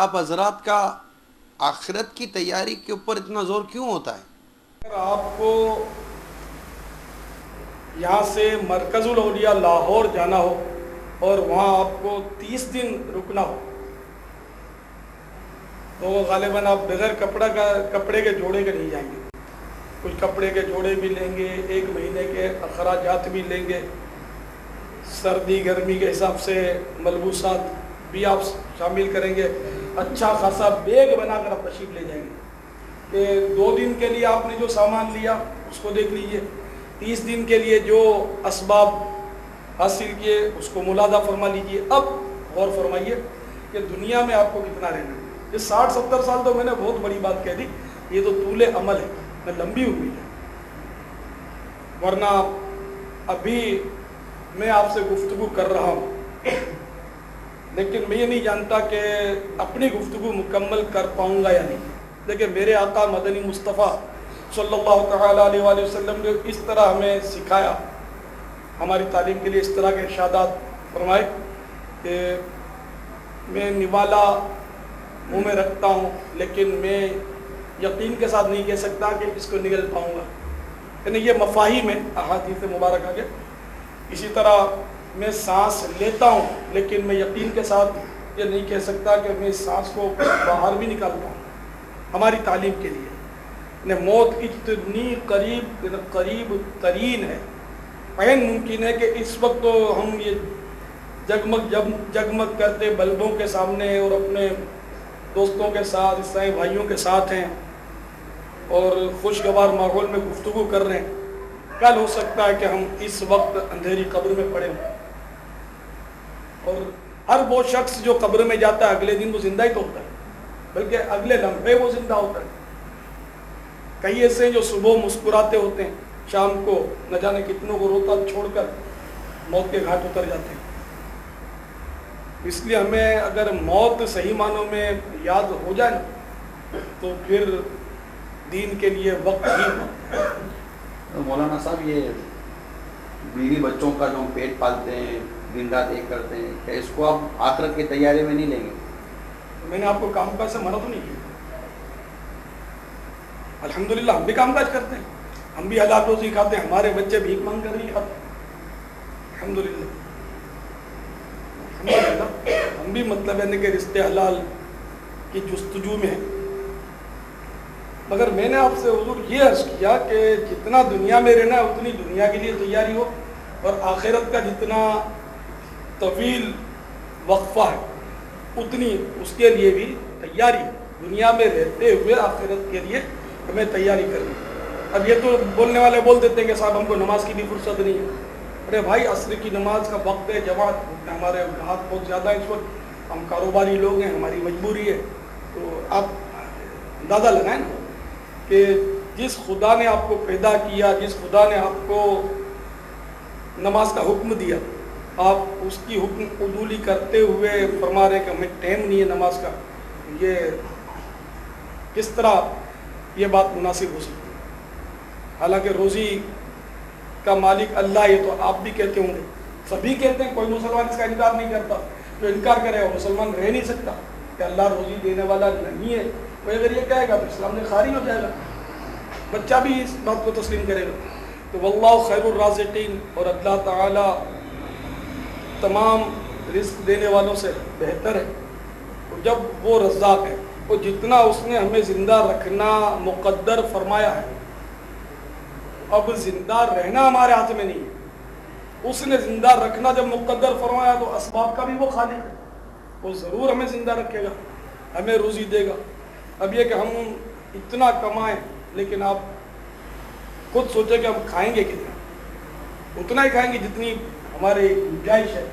آپ حضرات کا آخرت کی تیاری کے اوپر اتنا زور کیوں ہوتا ہے؟ اگر آپ کو یہاں سے مرکز الاولیاء لاہور جانا ہو اور وہاں آپ کو 30 دن رکنا ہو تو غالباً آپ بغیر کپڑے کے جوڑے کے نہیں جائیں گے. کچھ کپڑے کے جوڑے بھی لیں گے, 1 مہینے کے اخراجات بھی لیں گے, سردی گرمی کے حساب سے ملبوسات بھی آپ شامل کریں گے. اچھا خاصا بیگ بنا کر آپ تشریف لے جائیں گے کہ 2 دن کے لیے آپ نے جو سامان لیا اس کو دیکھ لیجئے, 30 دن کے لیے جو اسباب حاصل کیے اس کو ملاحظہ فرما لیجئے. اب غور فرمائیے کہ دنیا میں آپ کو کتنا رہنا ہے. یہ 60-70 سال تو میں نے بہت بڑی بات کہہ دی, یہ تو طول عمل ہے, میں لمبی امید ہے. ورنہ ابھی میں آپ سے گفتگو کر رہا ہوں لیکن میں یہ نہیں جانتا کہ اپنی گفتگو مکمل کر پاؤں گا یا نہیں. لیکن میرے آقا مدنی مصطفیٰ صلی اللہ تعالیٰ علیہ وآلہ وسلم نے اس طرح ہمیں سکھایا, ہماری تعلیم کے لیے اس طرح کے ارشادات فرمائے کہ میں نوالا منہ میں رکھتا ہوں لیکن میں یقین کے ساتھ نہیں کہہ سکتا کہ اس کو نگل پاؤں گا. یعنی یہ مفاہیم ہے احادیث مبارکہ کے. اسی طرح میں سانس لیتا ہوں لیکن میں یقین کے ساتھ یہ نہیں کہہ سکتا کہ میں اس سانس کو باہر بھی نکالتا ہوں. ہماری تعلیم کے لیے موت اتنی قریب ترین ہے, عین ممکن ہے کہ اس وقت تو ہم یہ جگمگ کرتے بلبوں کے سامنے اور اپنے دوستوں کے ساتھ, عیسائی بھائیوں کے ساتھ ہیں اور خوشگوار ماحول میں گفتگو کر رہے ہیں. کل ہو سکتا ہے کہ ہم اس وقت اندھیری قبر میں پڑے ہوں. اور ہر وہ شخص جو قبر میں جاتا ہے اگلے دن وہ زندہ ہی تو ہوتا ہے, بلکہ اگلے لمحے وہ زندہ ہوتا ہے. کئی ایسے ہیں جو صبح مسکراتے ہوتے ہیں, شام کو نہ جانے کتنوں کو روتا چھوڑ کر موت کے گھاٹ اتر جاتے ہیں. اس لیے ہمیں اگر موت صحیح معنوں میں یاد ہو جائے نا تو پھر دین کے لیے وقت ہی. مولانا صاحب, یہ بیوی بچوں کا جو ہم پیٹ پالتے ہیں, دن رات ایک کرتے ہیں, کہ اس کو آپ آخرت کی تیاری میں نہیں لیں گے؟ میں نے آپ کو کام کاج سے منع تو نہیں کیا. الحمدللہ ہم بھی کام کاج کرتے ہیں, ہم بھی حلال روزی کھاتے ہیں, ہمارے بچے بھیک مانگ کر نہیں کھاتے. الحمدللہ ہم بھی مطلب ہے کہ رشتے حلال کی جستجو میں ہیں. مگر میں نے آپ سے حضور یہ عرض کیا کہ جتنا دنیا میں رہنا ہے اتنی دنیا کے لیے تیاری ہو, اور آخرت کا جتنا طویل وقفہ ہے اتنی اس کے لیے بھی تیاری. دنیا میں رہتے ہوئے آخرت کے لیے ہمیں تیاری کرنی. اب یہ تو بولنے والے بول دیتے ہیں کہ صاحب ہم کو نماز کی بھی فرصت نہیں ہے. ارے بھائی, عصر کی نماز کا وقت ہے, جماعت ہمارے ہاتھ بہت زیادہ ہے اس وقت, ہم کاروباری لوگ ہیں, ہماری مجبوری ہے. تو آپ اندازہ لگائیں نا کہ جس خدا نے آپ کو پیدا کیا, جس خدا نے آپ کو نماز کا حکم دیا, آپ اس کی حکم عدولی کرتے ہوئے فرما رہے کہ ہمیں ٹائم نہیں ہے نماز کا. یہ کس طرح یہ بات مناسب ہو سکتی ہے؟ حالانکہ روزی کا مالک اللہ ہے. تو آپ بھی کہتے ہوں گے, سبھی کہتے ہیں, کوئی مسلمان اس کا انکار نہیں کرتا. جو انکار کرے وہ مسلمان رہ نہیں سکتا کہ اللہ روزی دینے والا نہیں ہے. کوئی اگر یہ کہے گا تو اسلام سے خارج ہو جائے گا. بچہ بھی اس بات کو تسلیم کرے گا. تو واللہ خیر الرازقین, اور اللہ تعالی تمام رزق دینے والوں سے بہتر ہے. اور جب وہ رزاق ہے, وہ جتنا اس نے ہمیں زندہ رکھنا مقدر فرمایا ہے, اب زندہ رہنا ہمارے ہاتھ میں نہیں ہے. اس نے زندہ رکھنا جب مقدر فرمایا تو اسباب کا بھی وہ خالق ہے, وہ ضرور ہمیں زندہ رکھے گا, ہمیں روزی دے گا. اب یہ کہ ہم اتنا کمائیں, لیکن آپ خود سوچیں کہ ہم کھائیں گے کتنا. اتنا ہی کھائیں گے جتنی ہماری گنجائش ہے,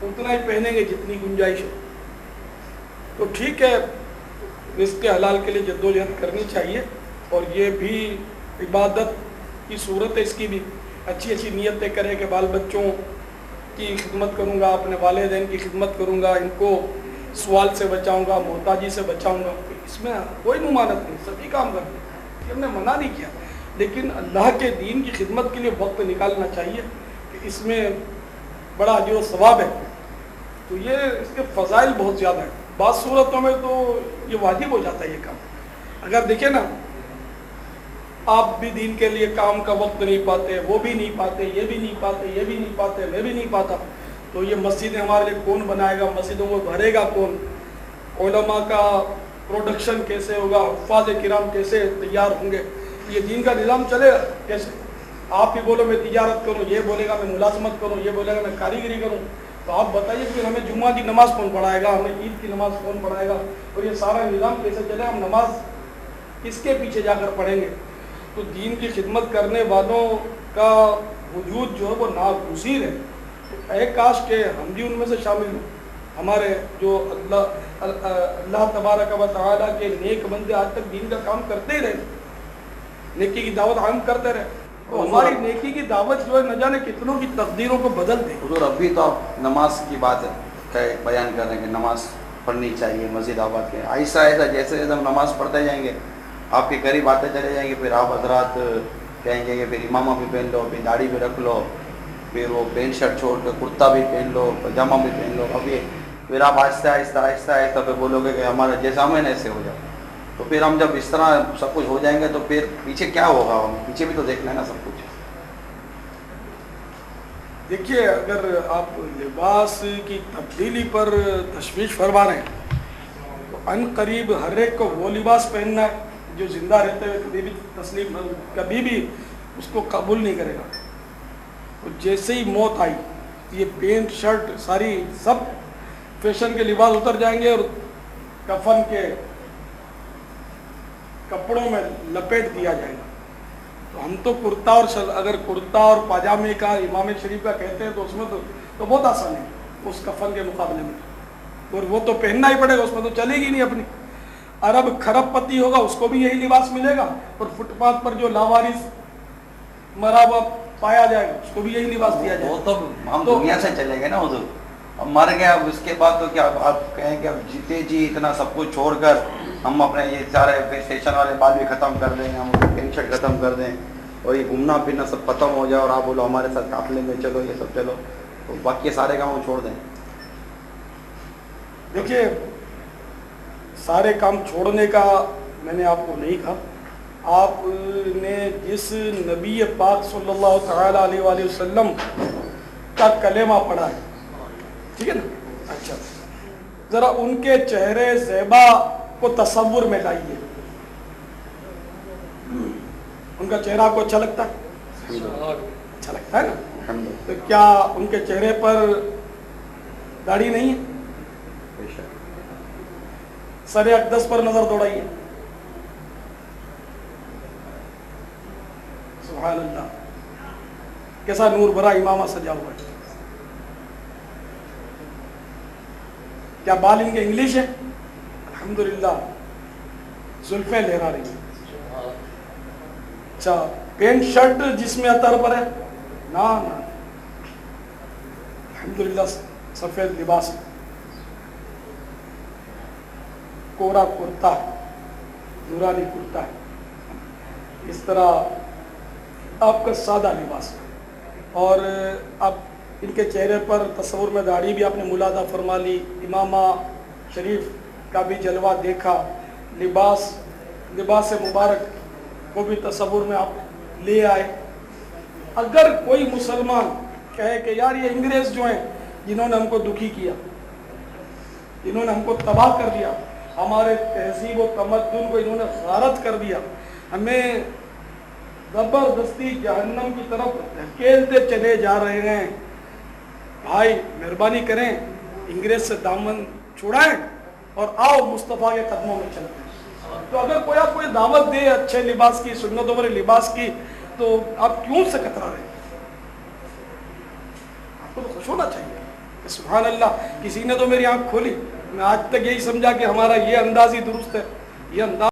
اتنا ہی پہنیں گے جتنی گنجائش ہے. تو ٹھیک ہے, رزق حلال کے لیے جدوجہد کرنی چاہیے, اور یہ بھی عبادت کی صورت ہے. اس کی بھی اچھی اچھی نیتیں کرے کہ بال بچوں کی خدمت کروں گا, اپنے والدین کی خدمت کروں گا, ان کو سوال سے بچاؤں گا, محتاجی سے بچاؤں گا. اس میں کوئی ممانعت نہیں, سبھی کام کرتے ہیں, ہم نے منع نہیں کیا. لیکن اللہ کے دین کی خدمت کے لیے وقت نکالنا چاہیے کہ اس میں بڑا اجر و ثواب ہے. تو یہ اس کے فضائل بہت زیادہ ہیں. بعض صورتوں میں تو یہ واجب ہو جاتا ہے یہ کام. اگر دیکھیں نا آپ بھی دین کے لیے کام کا وقت نہیں پاتے, وہ بھی نہیں پاتے, یہ بھی نہیں پاتے, یہ بھی نہیں پاتے, میں بھی نہیں پاتا, تو یہ مسجدیں ہمارے لیے کون بنائے گا, مسجدوں کو بھرے گا کون, علماء کا پروڈکشن کیسے ہوگا, حفاظ کرام کیسے تیار ہوں گے, یہ دین کا نظام چلے گا کیسے؟ آپ بھی بولو میں تجارت کروں, یہ بولے گا میں ملازمت کروں, یہ بولے گا میں کاریگری کروں, تو آپ بتائیے کہ ہمیں جمعہ کی نماز کون پڑھائے گا, ہمیں عید کی نماز کون پڑھائے گا, اور یہ سارا نظام کیسے چلے, ہم نماز کس کے پیچھے جا کر پڑھیں گے؟ تو دین کی خدمت کرنے والوں کا وجود جو ہے وہ ناگزیر ہے. تو اے کاش کہ ہم بھی ان میں سے شامل ہوں. ہمارے جو اللہ تبارک و تعالیٰ کے نیک بندے آج تک دین کا کام کرتے ہی رہے, نیکی کی دعوت عام کرتے رہے, تو ہماری نیکی کی دعوت جو ہے نہ جانے کتنوں کی تقدیروں کو بدل دے. حضور ابھی تو آپ نماز کی بات بیان کر رہے ہیں کہ نماز پڑھنی چاہیے مسجد آباد کے. آہستہ آہستہ جیسے جیسے ہم نماز پڑھتے جائیں گے آپ کے قریب آتے چلے جائیں گے, پھر آپ حضرات کہیں گے کہ پھر امامہ بھی پہن لو, پھر داڑھی بھی رکھ لو, پھر وہ پینٹ شرٹ چھوڑ کے کرتا بھی پہن لو, پاجامہ بھی پہن لو. اب یہ پھر آپ آہستہ آہستہ آہستہ آہستہ پہ بولو گے کہ ہمارا جیسا ہمیں ایسے ہو جاؤ. تو پھر ہم جب اس طرح سب کچھ ہو جائیں گے تو پھر پیچھے کیا ہوگا, ہم پیچھے بھی تو دیکھنا ہے نا سب کچھ. دیکھیے اگر آپ لباس کی تبدیلی پر تشویش فرما رہے ہیں تو ان قریب ہر ایک کو وہ لباس پہننا ہے جو زندہ رہتے ہوئے کبھی بھی تسلیم کبھی بھی اس کو قبول نہیں کرے گا. تو جیسے ہی موت آئی یہ پینٹ شرٹ ساری سب فیشن کے لباس اتر جائیں گے اور کفن کے کپڑوں میں لپیٹ دیا جائے گا. تو ہم تو کرتا اور اگر کرتا اور پاجامے کا امام شریف کا کہتے ہیں تو اس میں تو بہت آسان ہے اس کفن کے مقابلے میں, اور وہ تو پہننا ہی پڑے گا, اس میں تو چلے گی نہیں اپنی. عرب کھرب پتی ہوگا اس کو بھی یہی لباس ملے گا, اور فٹ پاتھ پر جو لاوارث مرا ہوا پایا جائے گا اس کو بھی یہی لباس دیا جائے گا. وہ تو ہم دنیا سے چلیں گے نا حضور, اب مر گئے, اب اس کے بعد تو کیا آپ کہیں کہ اب جیتے جی اتنا سب کچھ چھوڑ کر ہم اپنے یہ سارے فیشن والے بال بھی ختم کر دیں, ہم پینٹ شرٹ ختم کر دیں, اور یہ گھومنا پھرنا سب ختم ہو جائے, اور آپ بولو ہمارے ساتھ قافلے میں چلو, یہ سب چلو, تو باقی سارے کام چھوڑ دیں. دیکھیے سارے کام چھوڑنے کا میں نے آپ کو نہیں کہا, آپ نے جس نبی پاک صلی اللہ تعالیٰ علیہ وآلہ وسلم کا کلمہ پڑھا ہے, ٹھیک ہے نا, اچھا ذرا ان کے چہرے زیبا کو تصور میں لائیے. ان کا چہرہ آپ کو اچھا لگتا ہے؟ اچھا لگتا ہے نا. تو کیا ان کے چہرے پر داڑھی نہیں ہے؟ سر اقدس پر نظر دوڑائیے, سبحان اللہ, کیسا نور بھرا امامہ سجا ہوا ہے. کیا بال ان کے انگلش ہے؟ الحمدللہ. زلفیں لہرا رہی ہیں. اچھا پینٹ شرٹ جس میں عطر پر ہے؟ نا الحمدللہ سفید لباس, کورا کرتا ہے, نورانی کرتا ہے, اس طرح آپ کا سادہ لباس. اور اب ان کے چہرے پر تصور میں داڑھی بھی آپ نے ملاحظہ فرما لی, امامہ شریف کا بھی جلوہ دیکھا, لباس مبارک کو بھی تصور میں آپ لے آئے. اگر کوئی مسلمان کہے کہ یار یہ انگریز جو ہیں جنہوں نے ہم کو دکھی کیا, جنہوں نے ہم کو تباہ کر دیا, ہمارے تہذیب و تمدن کو انہوں نے غارت کر دیا, ہمیں زبردستی جہنم کی طرف دھکیلتے چلے جا رہے ہیں, بھائی مہربانی کریں انگریز سے دامن چھڑائیں اور آؤ مصطفیٰ کے قدموں میں چلتے ہیں. تو اگر کوئی آپ کو دعوت دے اچھے لباس کی, سنتوں والے لباس کی, تو آپ کیوں سے کترا رہے ہیں؟ آپ کو تو خوش ہونا چاہیے کہ سبحان اللہ کسی نے تو میری آنکھ کھولی. میں آج تک یہی سمجھا کہ ہمارا یہ انداز ہی درست ہے, یہ انداز